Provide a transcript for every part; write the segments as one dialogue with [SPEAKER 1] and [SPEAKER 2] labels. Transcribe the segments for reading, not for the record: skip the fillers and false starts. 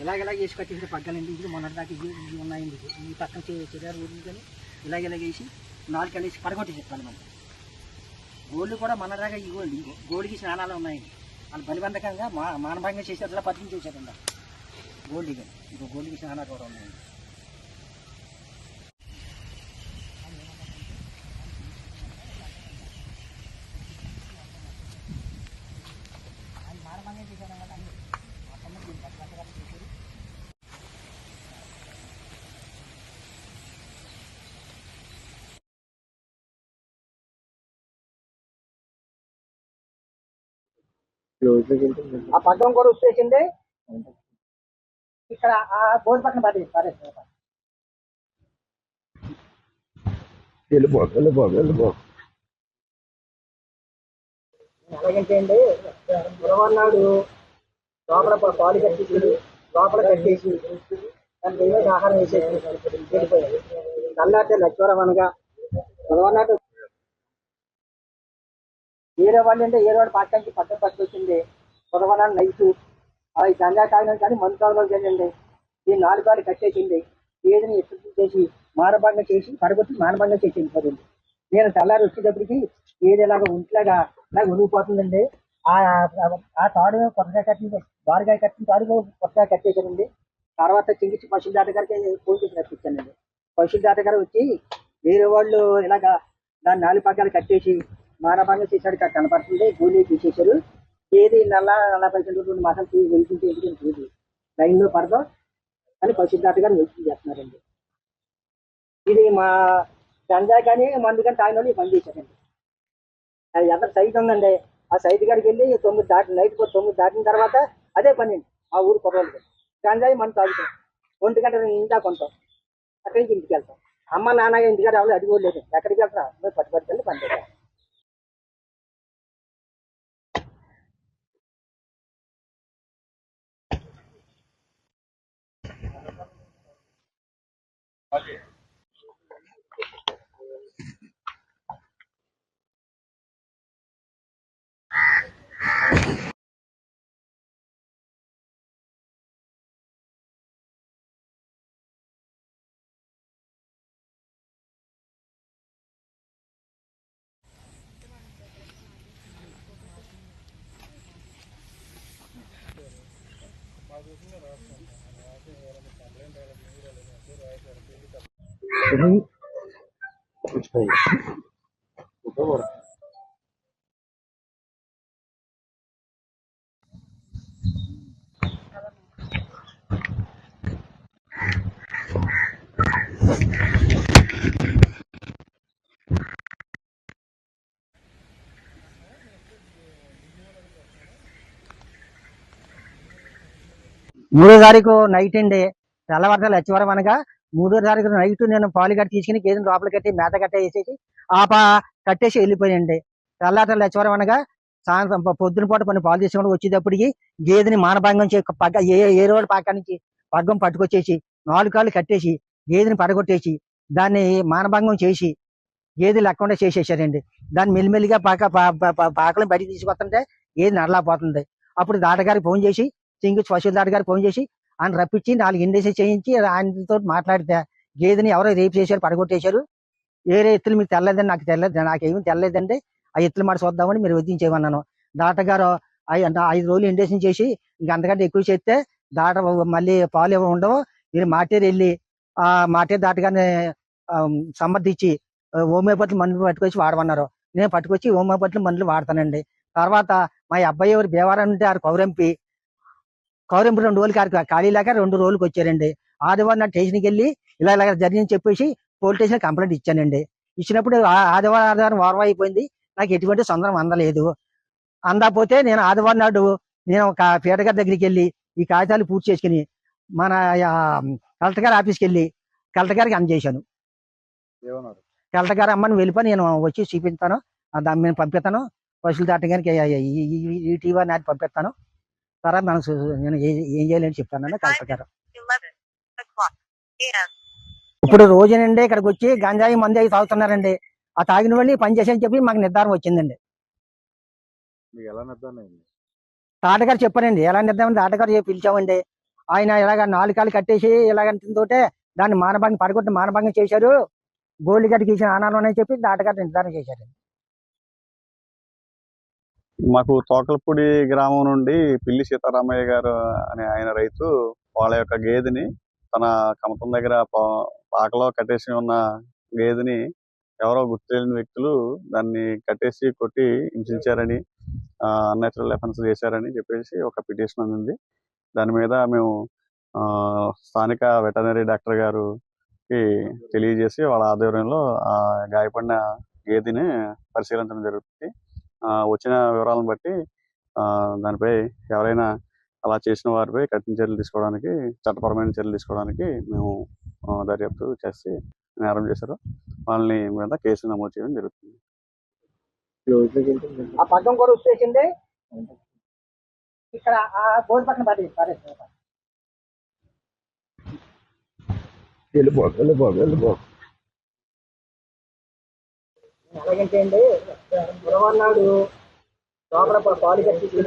[SPEAKER 1] ఇలాగ వేసి కట్టేసి పగ్గాలండి. ఇది మొన్నటి దాకా ఇవి ఉన్నాయండి. ఈ పక్కన చెరారు ఊరి కానీ ఇలాగ వేసి 4 కలిసి పడగొట్టి చెప్పాలి. మనం గోళ్ళు కూడా మన దాకా ఈ గోళ్ళకి స్నానాలు ఉన్నాయండి. వాళ్ళు బలిబంధకంగా మానభంగా చేసేది అలా పద్ధతి చేశారండి. గోల్డ్ కానీ ఇంకో గోళ్ళకి స్నానాలు కూడా ఉన్నాయండి. ఆ పగ్గం కూడా వచ్చేసింది. ఇక్కడ ఆ బోర్డు పక్కన పడేసి అలాగంటే అండి బుధవారం లోపల పాలు కట్టేసి లోపల కట్టేసి దాని దైవ ఆహారం వేసేసి వెళ్ళిపోయాడు. నల్లాటే లక్ష్మరం అనగా బుధవారం వేరే వాళ్ళు అంటే ఏదో వాడు పాఠానికి పక్కన పట్టుకొచ్చింది. బుధవారం నైటు అవి గంజా తాగినాం కానీ మందు తాగడం జరిగింది. ఈ 4 కాళ్ళు కట్టేసింది. ఏదిని ఎత్తు చేసి మానభంగం చేసి పడగొట్టి మానభంగం చేసి వెళ్ళిపోతుంది. నేను తెల్లారి వచ్చేటప్పటికి ఏది ఇలాగ ఒంట్లాగా నాకు ఉనిగిపోతుందండి. ఆ తాడు కొత్తగా కట్టింది, బారుగా కట్టిన తాడు కొత్తగా కట్టేసానండి. తర్వాత చింగిచ్చి పశువుల దాటగారికి ఫోన్ చేసి రప్పించానండి. పశువుల దాటగారు వచ్చి వేరే వాళ్ళు ఇలాగా దాన్ని 4 పగ్గాలు కట్టేసి మానభంగం చేశాడు కనపడుతుంది. గూలీ తీసేశారు. ఏది 40 2 మాసాలు వెళ్తుంటే ఎందుకంటే లైన్లో పడదాం అని పశువుల దాటగారు వెయిటింగ్ చేస్తున్నారండి. ఇది మా గంజా కానీ మందు కానీ తాగిన వాళ్ళు ఈ పని చేశారండి. అది ఎంత సైట్ ఉందండి. ఆ సైట్ కాడికి వెళ్ళి 9 నైట్ 9 దాటిన తర్వాత అదే పని ఆ ఊరు కుర్రోళ్ళకి గంజాయి మందు తాగుతాం. 1 గంట ఇందా కొంటాం. అక్కడి నుంచి ఇంటికి వెళ్తాం. అమ్మ నాన్న ఇంటికాడ రావాలి అది కూడా లేదు. ఎక్కడికి వెళ్తాం పట్టుబడికెళ్ళి పని చేస్తాం. మూడో తారీఖు నైట్ అండి. తెల్లవారుజామున లచ్చివరం అనగా 3వ తారీఖు నైట్ నేను పాలు కట్టి తీసుకుని గేదెని లోపల కట్టి మేత కట్ట వేసేసి కట్టేసి వెళ్ళిపోయండి. తెల్లారి లచ్చివరం అనగా సాయంత్రం పొద్దున పూట కొన్ని పాలు తీసుకొని వచ్చేటప్పటికి గేదెని మానభంగం పగ్గ ఏ రోడ్డు పాక నుంచి పగ్గం పట్టుకొచ్చేసి 4 కాళ్ళు కట్టేసి గేదెని పడగొట్టేసి దాన్ని మానభంగం చేసి గేదె లేకుండా చేసేసారండి. దాన్ని మెల్లిమెల్లిగా పాకలను బయట తీసుకొస్తుంటే గేదె నడలేకపోతుంది. అప్పుడు దాటగారికి ఫోన్ చేసి సింగిల్ పశువుల దాటగారికి ఫోన్ చేసి ఆయన రప్పించి 4 ఇండేసి చేయించి ఆయనతో మాట్లాడితే గేదెని ఎవరో రేపు చేశారు, పడగొట్టేశారు. వేరే ఎత్తులు మీకు తెల్లలేదని నాకు తెలియదు, నాకేమీ తెల్లలేదండి. ఆ ఎత్తులు మాట చూద్దామని మీరు వదిలించేమన్నాను. దాటగారు 5 రోజులు ఇండేషన్ చేసి ఇంక అంతకంటే ఎక్కువ చేస్తే దాట మళ్ళీ పాలు ఉండవు. మీరు మాటేరు వెళ్ళి ఆ మాటేరు దాటగానే సమర్థించి హోమియోపతి మందులు పట్టుకొచ్చి వాడమన్నారు. నేను పట్టుకొచ్చి హోమియోపతి మందులు వాడతానండి. తర్వాత మా అబ్బాయి ఎవరు బేవారం ఉంటే ఆ కౌరంపి 2 రోజులకి ఖాళీ లేక 2 రోజులకి వచ్చారండి. ఆదివారం నా స్టేషన్కి వెళ్ళి ఇలా జరిగిందని చెప్పేసి పోలీస్ స్టేషన్ కంప్లైంట్ ఇచ్చానండి. ఇచ్చినప్పుడు ఆదివారం వారం అయిపోయింది. నాకు ఎటువంటి సొందరం అందలేదు. అందకపోతే నేను ఆదివారం నాడు నేను ఒక పీటర్ గారి దగ్గరికి వెళ్ళి ఈ కాగితాలు పూర్తి చేసుకుని మన కలెక్టర్ గారి ఆఫీస్కి వెళ్ళి కలెక్టర్ గారికి అందజేశాను. కలెక్టర్ గారు అమ్మని వెళ్ళిపోయి నేను వచ్చి చూపిస్తాను, దాన్ని నేను పంపిస్తాను. పశువుల దాటగానికి ఈ టీవీ నాటి పంపిస్తాను. తర్వాత నేను ఏం చేయాలని చెప్తానండి కలెక్టర్ గారు. ఇప్పుడు రోజునండి ఇక్కడికి వచ్చి గంజాయి మంది అవి తాగుతున్నారండి. ఆ తాగిన వాళ్ళు పని చేసేని చెప్పి మాకు నిర్ధారణ వచ్చిందండి. తాటగారు చెప్పారండి. ఎలా నిర్ధారణ తాటగారు పిలిచామండి. ఆయన ఇలాగ 4 కాళ్ళు కట్టేసి ఇలాగంటుంటే దాన్ని మానభంగం పడగొట్టి మానభంగం చేశారు. గోల్డ్ గడ్డకి ఇచ్చిన ఆనాలు అని చెప్పి దాటగారు నిర్ధారణ చేశారు.
[SPEAKER 2] మాకు తోకలపూడి గ్రామం నుండి పిల్లి సీతారామయ్య గారు అనే ఆయన రైతు వాళ్ళ యొక్క గేదెని తన కమతం దగ్గర పాకలో కట్టేసి ఉన్న గేదెని ఎవరో గుర్తు తెలియని వ్యక్తులు దాన్ని కట్టేసి కొట్టి హింసించారని, అన్యాచురల్ ఎఫెన్స్ చేశారని చెప్పేసి ఒక పిటిషన్ అందింది. దాని మీద మేము స్థానిక వెటర్నరీ డాక్టర్ గారికి తెలియజేసి వాళ్ళ ఆధ్వర్యంలో ఆ గాయపడిన గేదెని పరిశీలించడం జరుగుతుంది. వచ్చిన వివరాలను బట్టి దానిపై ఎవరైనా అలా చేసిన వారిపై కఠిన చర్యలు తీసుకోవడానికి, చట్టపరమైన చర్యలు తీసుకోవడానికి మేము దర్యాప్తు చేసి నేరం చేశారు వాళ్ళని మీద కేసు నమోదు చేయడం జరుగుతుంది.
[SPEAKER 1] ఆ పక్కన కూడా వచ్చేసింది. ఇక్కడ ఆ బోర్డు పక్కన అలాగంటే అండి గురవన్నాడు లోపల పాలు కట్టేసి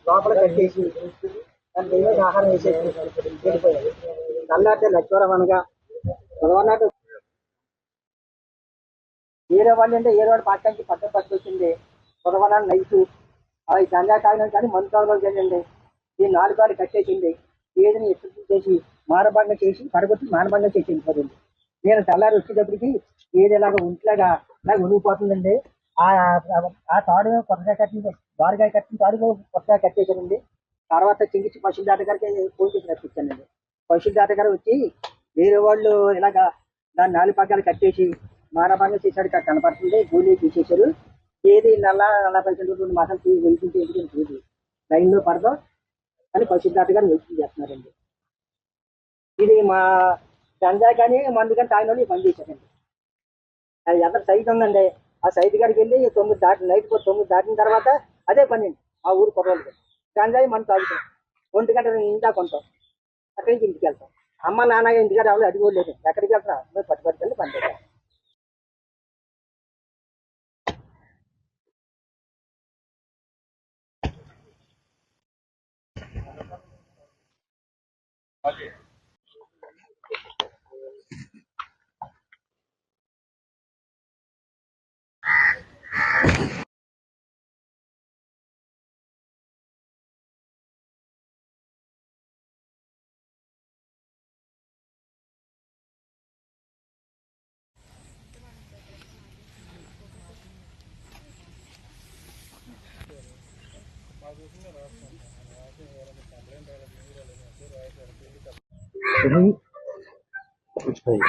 [SPEAKER 1] లోపల కట్టేసి దాని దైవ ఆహారం వేసేసి వెళ్ళిపోయాడు. నల్లాటే లక్ష్వరం అనగా గురవన్నాడు వేరే వాళ్ళు అంటే ఏదో పక్కన పట్టుకొచ్చింది. గురవన్నాడు నైట్ అవి గంజా తాగినా కానీ మందు తాగడం చేయండి. ఈ 4 కాళ్ళు కట్టేసింది. ఏదని ఎత్తుకు చేసి మానభంగం చేసి పడగొట్టి మానభంగం చేసి వెళ్ళిపోతుంది. నేను తెల్లారి వచ్చేటప్పటికి ఏది ఇలాగ ఒంట్లాగా నాకు ఉనిగిపోతుందండి. ఆ తాడు కొత్తగా కట్టింది, బారుగా కట్టిన తాడు కొత్తగా కట్టేసానండి. తర్వాత చింగిచ్చి పశువుల దాట గారికి ఫోన్ చేసి రప్పించానండి. పశువుల దాట గారు వచ్చి వేరే వాళ్ళు ఇలాగా దాన్ని 4 పగ్గాలు కట్టేసి మానభంగం చేశాడు కనపడుతుంది. గోళీ తీసేశారు. ఏది 40 మాసం వెళ్తుంటే ఎందుకంటే లైన్లో పడదాం అని పశువుల దాట గారు వెయిటింగ్ చేస్తున్నారండి. ఇది మా గంజా కానీ మందు కానీ తాగిన వాళ్ళు పని చేశారండి. అది ఎంత సైట్ ఉందండి. ఆ సైట్ కాడికి వెళ్ళి 9 దాటి నైట్ 9 దాటిన తర్వాత అదే పని అండి. ఆ ఊరు కుర్రోళ్ళకి గంజాయి మనం తాగుతాం. 1 గంట ఇంటా కొంటాం. అక్కడి నుంచి ఇంటికి వెళ్తాం. అమ్మ నాన్న ఇంటికాడ ఎవరు అడిగోలేదు. ఎక్కడికి వెళ్తారా పట్టుబట్టుకెళ్ళి పని చేస్తాం.
[SPEAKER 3] कुछ नहीं